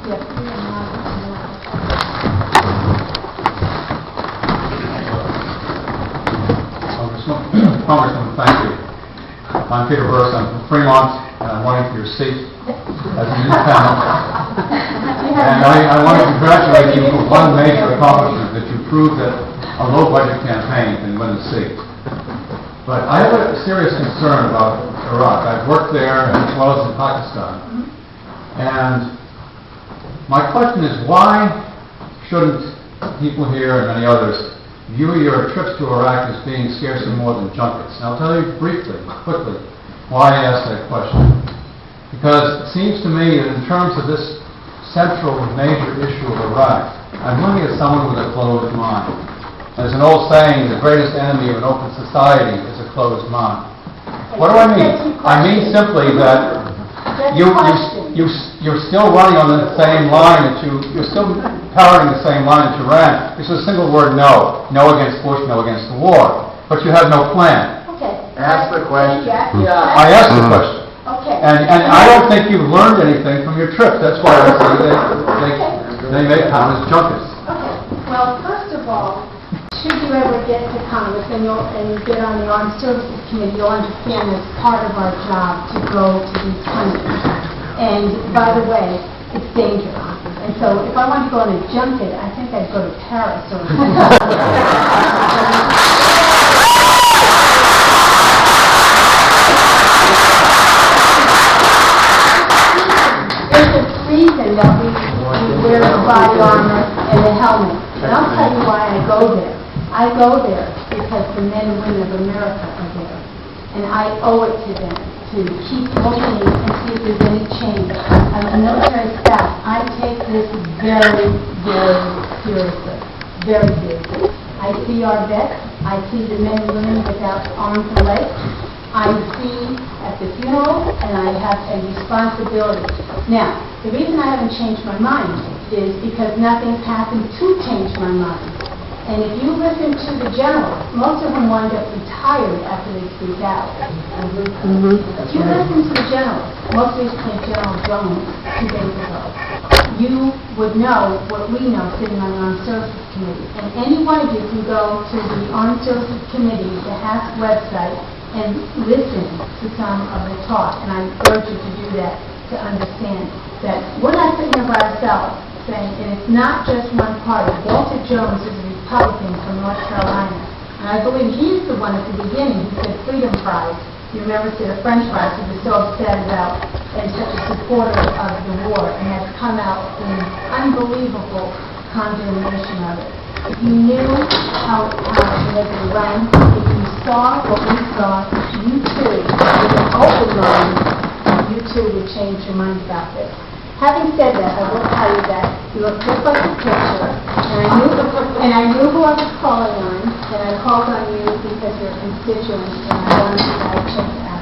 Yes, Congressman, thank you. I'm Peter Bearse. I'm from Fremont, and I'm running for your seat as an independent. And I want to congratulate you for one major accomplishment, that you proved that a low-budget campaign can win the seat. But I have a serious concern about Iraq. I've worked there as well as in Pakistan. And my question is, why shouldn't people here and many others view your trips to Iraq as being scarcely more than junkets? And I'll tell you quickly, why I ask that question. Because it seems to me that in terms of this central major issue of Iraq, I'm looking at someone with a closed mind. There's an old saying, the greatest enemy of an open society is a closed mind. What do I mean? I mean simply that you're still running on the same line that you're still powering the same line that you ran. It's a single word, no. No against Bush, no against the war. But you have no plan. Okay. Ask the question. Yeah. I asked the question. Okay. And I don't think you've learned anything from your trip. That's why I say they may count as junkets. Okay. Well, first of all, should you ever get to Congress and you get on the Armed Services Committee, you'll understand it's part of our job to go to these countries. And by the way, it's dangerous. And so if I wanted to go on a junket, I think I'd go to Paris or There's a reason that we wear the body armor and the helmet. And I'll tell you why I go there. I go there because the men and women of America are there. And I owe it to them to keep looking and see if there's any change. I'm a military staff. I take this very, very seriously. Very seriously. I see our vets. I see the men and women without arms and legs. I see at the funeral, and I have a responsibility. Now, the reason I haven't changed my mind is because nothing's happened to change my mind. And if you listen to the generals, most of them wind up retired after they speak out. If you listen to the generals, most recently General Jones 2 days ago, you would know what we know sitting on the Armed Services Committee. And any one of you can go to the Armed Services Committee, the HASC website, and listen to some of the talk. And I urge you to do that to understand that we're not sitting here by ourselves saying, and it's not just one party. Walter Jones is a Republican from North Carolina. And I believe he's the one at the beginning who said freedom fries. You remember the French fries who were so upset about and such a supporter of the war and has come out in unbelievable condemnation of it. If you knew how it was run, if you saw what we saw, you too, with an open mind, you too would change your mind about this. Having said that, I will tell you that you look just like the picture, and I knew who I was calling on, and I called on you because you're a constituent, and I wanted to have a chance to